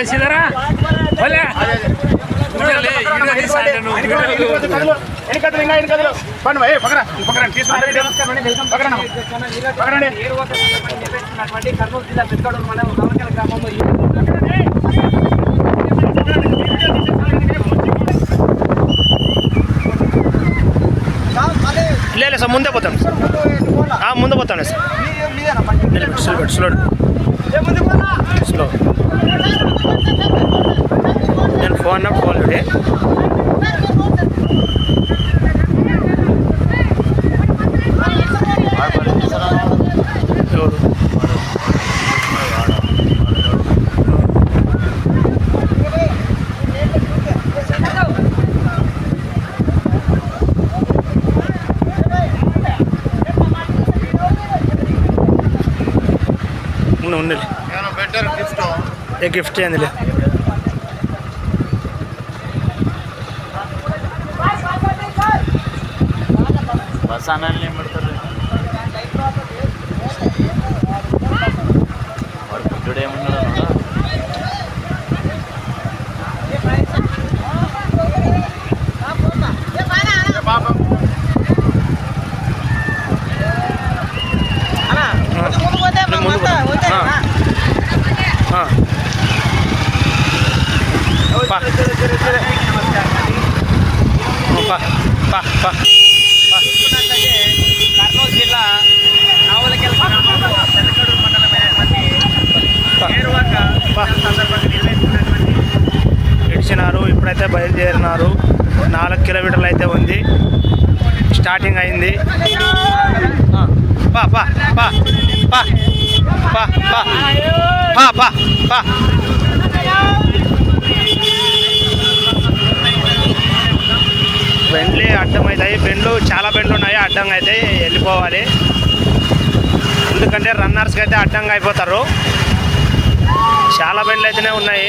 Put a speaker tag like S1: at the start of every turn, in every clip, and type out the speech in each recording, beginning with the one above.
S1: వేసిదరా కర్నూలు జిల్లా పెద్దగూడెం మండలం రామకల గ్రామంలో
S2: లేదు సార్ ముందే పోతాను ముందే పోతాను సార్ స్లో నేను ఫోన్ చూడే ఉండలే గిఫ్ట్ ఏందిలే
S3: బస్ అనాలని ఏం పెడతారు వాడు పుట్టుడు ఏమన్నాడు
S2: కర్నూలు జిల్లా నావలకెల్ పెద్దగూడెం మండలమైనటువంటి సందర్భంగా నిర్వహిస్తున్నటువంటి గడిచినారు. ఇప్పుడైతే బయలుదేరినారు. 4 కిలోమీటర్లు అయితే ఉంది. స్టార్టింగ్ అయింది. పా పా పా పా పా పా పా పా బెండ్లే అడ్డం అవుతాయి. బెండ్లు చాలా బెండ్లు ఉన్నాయి. అడ్డంగా అయితే వెళ్ళిపోవాలి. ఎందుకంటే రన్నర్స్కి అయితే అడ్డంగా అయిపోతారు. చాలా బెండ్లు అయితేనే ఉన్నాయి.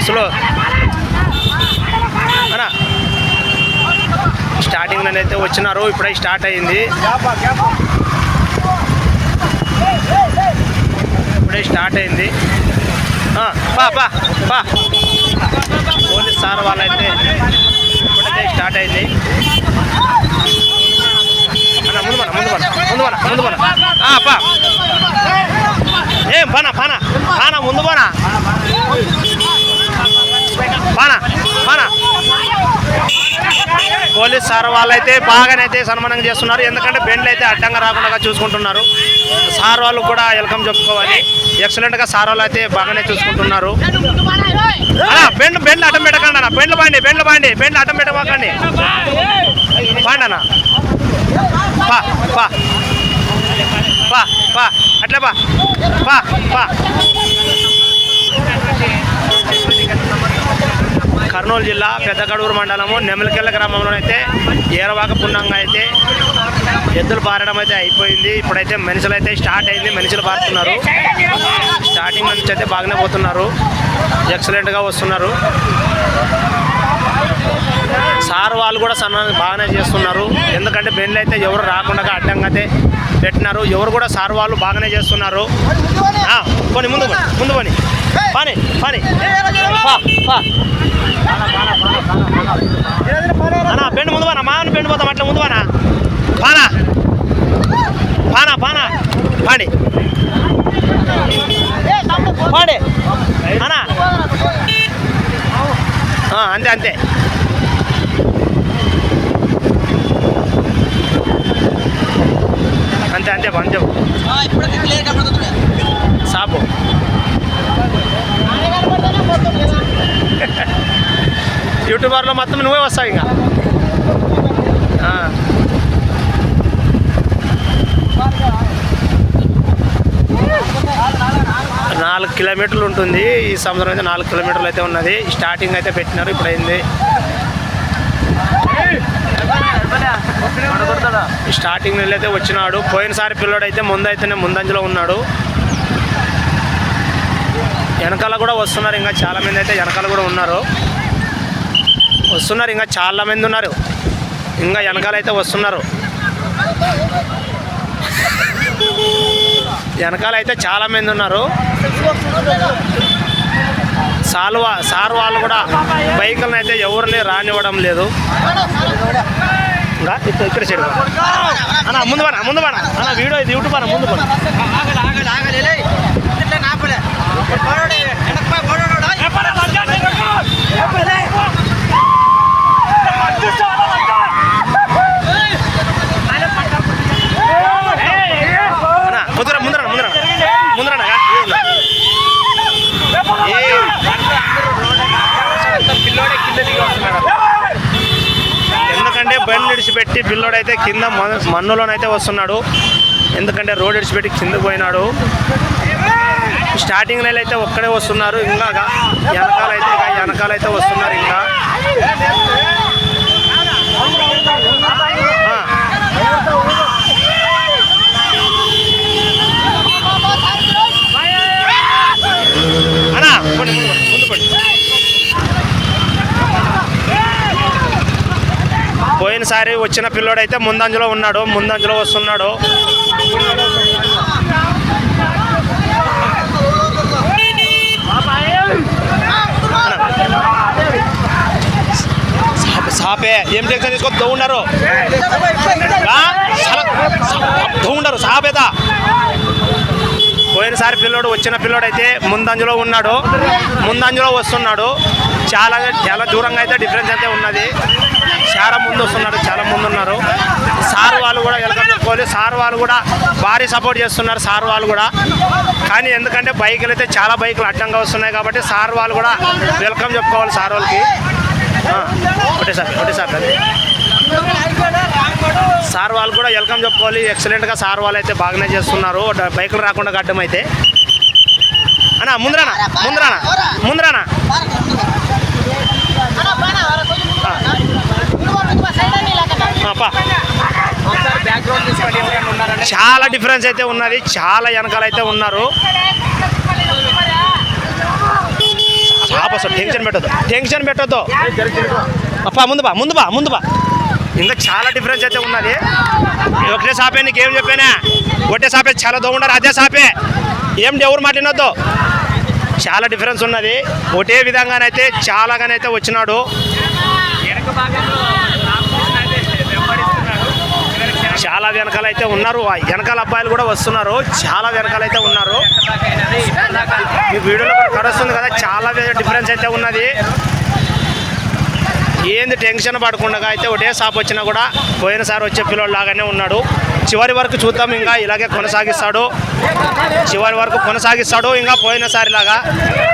S2: స్లో అనా స్టార్టింగ్లోనైతే వచ్చినారు. ఇప్పుడే స్టార్ట్ అయింది. పా పా పా పోలీస్ సార్ వాళ్ళైతే ఇప్పుడైతే స్టార్ట్ అయింది. ముందు పా ఏం పానా పానా పానా ముందు పానా పానా పానా పోలీస్ సార్ వాళ్ళైతే బాగానైతే సన్మానం చేస్తున్నారు. ఎందుకంటే బెండ్లు అయితే అడ్డంగా రాకుండా చూసుకుంటున్నారు. సార్ వాళ్ళు కూడా వెల్కమ్ చెప్పుకోవాలి. ఎక్సలెంట్గా సార్ వాళ్ళు అయితే బాగానే చూసుకుంటున్నారు. బెండ్లు అడ్డం పెట్టకండి అన్న. బెండ్లు బాండి బెండ్లు అడ్డం పెట్టకండి బాండి అన్న. పా పా పా పా అట్లే పా పా పా కర్నూలు జిల్లా పెద్దగూడెం మండలము నెమలికెళ్ళ గ్రామంలోనైతే ఏరవాక పుణ్యంగా అయితే ఎద్దులు పారడం అయితే అయిపోయింది. ఇప్పుడైతే మనుషులు అయితే స్టార్ట్ అయింది. మనుషులు పారుతున్నారు. స్టార్టింగ్ నుంచి అయితే బాగానే పోతున్నారు. ఎక్సలెంట్గా వస్తున్నారు. సార్ వాళ్ళు కూడా సన్మానం బాగానే చేస్తున్నారు. ఎందుకంటే బెండ్లు అయితే ఎవరు రాకుండా అడ్డంగా అయితే పెట్టినారు. ఎవరు కూడా సార్ వాళ్ళు బాగానే చేస్తున్నారు. పోనీ ముందు పోనీ పాని పాని అన్నా బెండ్ ముందు బానా మామని బెండ్ పోతాం అట్లా ముందు బానా పానా పానా పానా పాడి పాడే అన్నా అంతే అంతే అంతే అంతే పంచం సాపు యూట్యూబర్లో మొత్తం నువ్వే వస్తావు ఇంకా. 4 కిలోమీటర్లు ఉంటుంది. ఈ సంవత్సరం అయితే 4 కిలోమీటర్లు అయితే ఉన్నది. స్టార్టింగ్ అయితే పెట్టినారు. ఇప్పుడు అయింది. స్టార్టింగ్ అయితే వచ్చినాడు. పోయినసారి పిల్లడు అయితే ముందంజలో ఉన్నాడు. వెనకాల కూడా వస్తున్నారు. ఇంకా చాలామంది అయితే వెనకాల కూడా ఉన్నారు. ఇంకా చాలా మంది ఉన్నారు. ఇంకా వెనకాల అయితే వస్తున్నారు. వెనకాల అయితే చాలా మంది ఉన్నారు. సార్ వాళ్ళు కూడా బైకులను అయితే ఎవరిని రానివ్వడం లేదు. ఇక్కడ సైడ్ అన్న ముందు పడ అన్న వీడియో ఇది యూట్యూబ్ అన్న ముందు పడ. ఎందుకంటే బండి విడిచిపెట్టి పిల్లోడైతే కింద మన్నులోనైతే వస్తున్నాడు. ఎందుకంటే రోడ్ విడిచిపెట్టి కిందకు పోయినాడు. స్టార్టింగ్ లైన్ అయితే ఒక్కడే వస్తున్నారు. ఇంకా వెనకాలైతే వస్తున్నారు. ఇంకా అన్నా ముందు పడి. పోయినసారి వచ్చిన పిల్లోడైతే ముందంజలో వస్తున్నాడు. సాపే ఏం టెన్షన్ తీసుకొని దౌండరు సాపేదా. పోయినసారి వచ్చిన పిల్లోడైతే ముందంజలో వస్తున్నాడు. చాలా దూరంగా అయితే డిఫరెన్స్ అయితే ఉన్నది. చాలా ముందు ఉన్నారు. సార్ వాళ్ళు కూడా వెల్కమ్ చెప్పుకోవాలి. సార్ వాళ్ళు కూడా భారీ సపోర్ట్ చేస్తున్నారు. సార్ వాళ్ళు కూడా కానీ ఎందుకంటే బైకులు అయితే చాలా బైకులు అడ్డంగా వస్తున్నాయి కాబట్టి సార్ వాళ్ళు కూడా వెల్కమ్ చెప్పుకోవాలి. సార్ వాళ్ళకి ఒకటే సార్ అది సార్ వాళ్ళు కూడా వెల్కమ్ చెప్పుకోవాలి. ఎక్సలెంట్గా సార్ వాళ్ళు అయితే బాగానే చేస్తున్నారు. బైకులు రాకుండా గడ్డం అయితే అన్నా ముందరానా చాలా డిఫరెన్స్ అయితే ఉన్నది. చాలా వెనకాలైతే ఉన్నారు. టెన్షన్ పెట్టొద్దు అప్ప ముందు బా. ఇంకా చాలా డిఫరెన్స్ అయితే ఉన్నది. ఒకటే సాపే నీకేం చెప్పానా, ఒకటే సాపే చాలా దోగుండారు. అదే సాపే ఎవరు మాట్లాడొద్దు. చాలా డిఫరెన్స్ ఉన్నది. ఒకటే విధంగానైతే చాలాగానైతే వచ్చినాడు. చాలా వెనకాలైతే ఉన్నారు. వెనకాల అబ్బాయిలు కూడా వస్తున్నారు. చాలా వెనకాలైతే ఉన్నారు. ఈ వీడియోలో కూడా కడుస్తుంది కదా. చాలా డిఫరెన్స్ అయితే ఉన్నది. ఏంది టెన్షన్ పడకుండా అయితే ఒకటే షాప్ వచ్చినా కూడా పోయినసారి వచ్చే పిల్లోడు లాగానే ఉన్నాడు. చివరి వరకు చూద్దాం. ఇంకా ఇలాగే కొనసాగిస్తాడు. ఇంకా పోయినసారి లాగా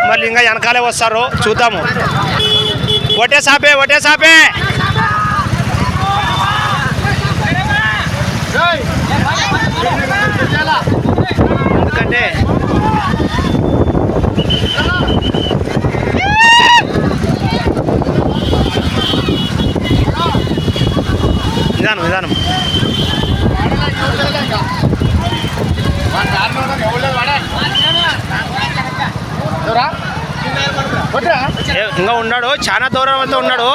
S2: మళ్ళీ ఇంకా వెనకాలే వస్తారు. చూద్దాము. ఒకటే షాపే ఎందుకంటే విధానం ఇంకా ఉన్నాడు. చాలా దూరం అయితే ఉన్నాడు.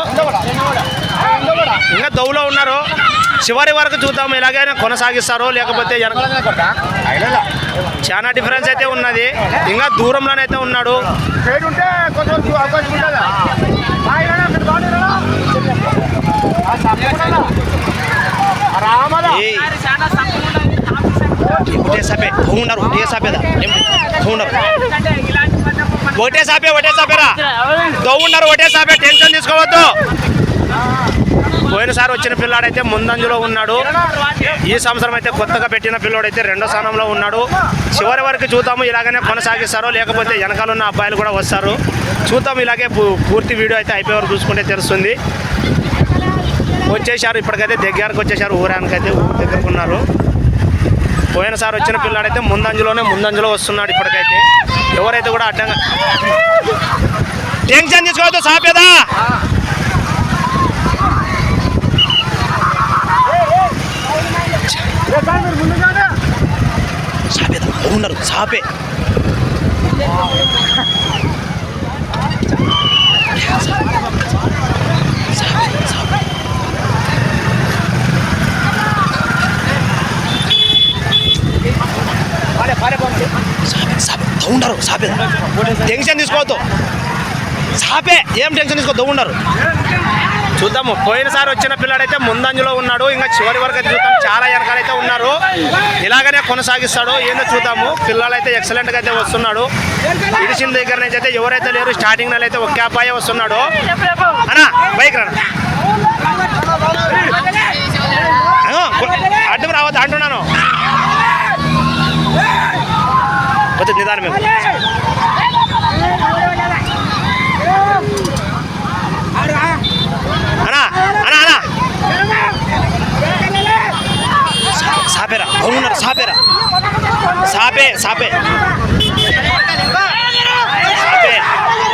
S2: ఇంకా దౌలో ఉన్నారు. చివరి వరకు చూద్దాం. ఎలాగైనా కొనసాగిస్తారో లేకపోతే చాలా డిఫరెన్స్ అయితే ఉన్నది. ఇంకా దూరంలోనైతే ఉన్నాడు. ఒకటే సాపేరా దౌన్నారు. ఒకటే సాపే టెన్షన్ తీసుకోవద్దు. పోయినసారి వచ్చిన పిల్లాడైతే ముందంజలో ఉన్నాడు. ఈ సంవత్సరం అయితే కొత్తగా పెట్టిన పిల్లోడైతే రెండో స్థానంలో ఉన్నాడు. చివరి వరకు చూద్దాము. ఇలాగనే కొనసాగిస్తారో లేకపోతే వెనకాల ఉన్న అబ్బాయిలు కూడా వస్తారు. చూద్దాం. ఇలాగే పూర్తి వీడియో అయితే అయిపోయే వరకు చూసుకుంటే తెలుస్తుంది. వచ్చేసారు. ఇప్పటికైతే దగ్గరకు వచ్చేసారు. ఊరానికైతే ఊరు దగ్గరకు ఉన్నారు. పోయినసారి వచ్చిన పిల్లాడైతే ముందంజలో వస్తున్నాడు. ఇప్పటికైతే ఎవరైతే కూడా అడ్డంగా టెన్షన్ తీసుకోవద్దు. సాపేదా ఉన్నారు. సాపే పారే ఉండరు సాపే, టెన్షన్ తీసుకోవద్దు సాపే, ఏం టెన్షన్ తీసుకోవద్దు ఉండరు. చూద్దాము. పోయినసారి వచ్చిన పిల్లాడైతే ముందంజలో ఉన్నాడు, ఇంకా చివరి వరకు అయితే చూద్దాం. చాలా వెనకాలైతే ఉన్నారు, ఇలాగనే కొనసాగిస్తాడు ఏందో చూద్దాము. పిల్లలైతే ఎక్సలెంట్గా అయితే వస్తున్నాడు. ఇడిసిన దగ్గర నుంచి అయితే ఎవరైతే లేరు, స్టార్టింగ్ నెల అయితే ఒకే అబ్బాయి వస్తున్నాడు. అన్నా బైక్ రా, అడ్డు రావద్దు అంటున్నాను, వద్దు నిదానం మీద. అనా అనా అనా సాపేరా, అవునున్నారు సాపేరా, సాపే సాపే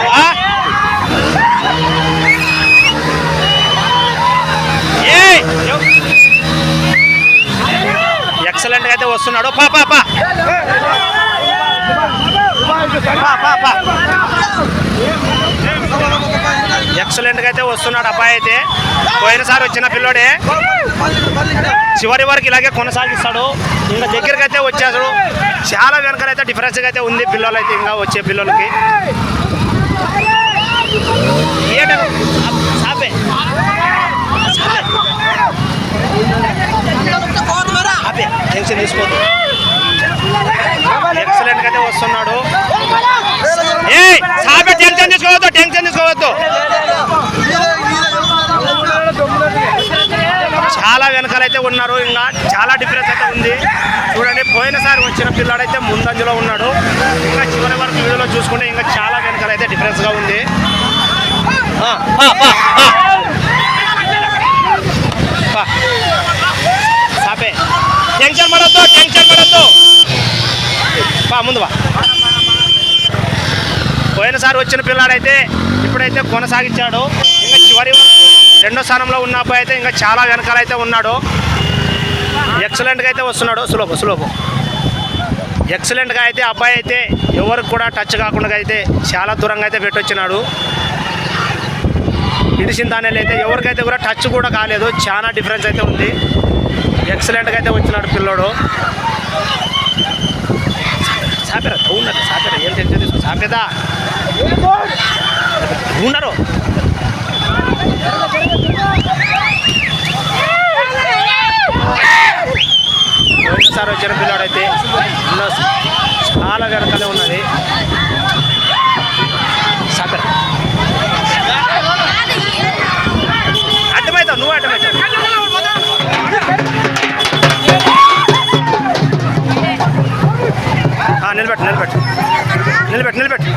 S2: సాపే. ఎక్సలెంట్గా అయితే వస్తున్నాడు. పా పా పా ఎక్సలెంట్గా అయితే వస్తున్నాడు అబ్బాయి అయితే. పోయినసారి వచ్చిన పిల్లోడే, చివరి వరకు ఇలాగే కొనసాగిస్తాడు. ఇంకా దగ్గరికి అయితే వచ్చాడు. చాలా వెనకాలైతే డిఫరెన్స్గా అయితే ఉంది పిల్లలు అయితే, ఇంకా వచ్చే పిల్లలకి. సాపే సాపే టెన్షన్ తీసుకోవద్దు, ఎక్సలెంట్గా అయితే వస్తున్నాడు. సాపే టెన్షన్ తీసుకోవద్దు, టెన్షన్ తీసుకోవద్దు. చాలా వెనకాలైతే ఉన్నారు, ఇంకా చాలా డిఫరెన్స్ అయితే ఉంది చూడండి. పోయినసారి వచ్చిన పిల్లాడైతే ముందంజలో ఉన్నాడు, ఇంకా చివరి వరకు వీడియోలో చూసుకుంటే ఇంకా చాలా వెనకాలైతే డిఫరెన్స్గా ఉంది. సాపే టెన్షన్ పడద్దు, టెన్షన్ పడద్దు, ముందు బా. పోయినసారి వచ్చిన పిల్లాడైతే ఇప్పుడైతే కొనసాగించాడు. ఇంకా చివరి రెండో స్థానంలో ఉన్న అబ్బాయి అయితే ఇంకా చాలా వెనకాలైతే ఉన్నాడు. ఎక్సలెంట్గా అయితే వస్తున్నాడు. సులభం ఎక్సలెంట్గా అయితే అబ్బాయి అయితే ఎవరికి కూడా టచ్ కాకుండా అయితే చాలా దూరంగా అయితే పెట్టొచ్చినాడు. ఇడిసిన దానిలో అయితే ఎవరికైతే కూడా టచ్ కూడా కాలేదు, చాలా డిఫరెన్స్ అయితే ఉంది. ఎక్సలెంట్గా అయితే వచ్చినాడు పిల్లోడు. సాపేరా ఉన్నారు, సాపేరా ఏం టెన్షన్ తీసుకో, సాపేదా ఉన్నారు. ఒకసారి వచ్చిన పిల్లాడైతే చాలా వెనకాలే ఉన్నది. సాపేరా అడ్డమవుతావు, నువ్వు అడ్డమవుతావు. నిలబెట్టు.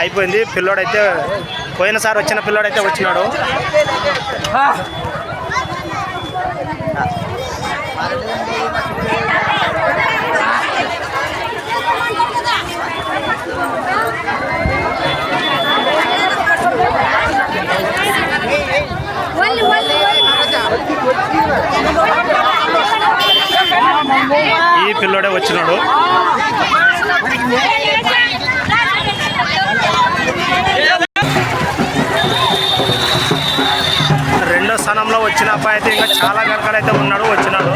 S2: అయిపోయింది. పిల్లోడైతే పోయినసారి వచ్చిన పిల్లోడైతే వచ్చినాడు. ఈ పిల్లోడే వచ్చినాడు. రెండో స్థానంలో వచ్చిన అబ్బాయి అయితే ఇంకా చాలా వెనకాలైతే ఉన్నాడు, వచ్చినాడు.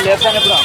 S2: లేపుతాను ఇప్పుడు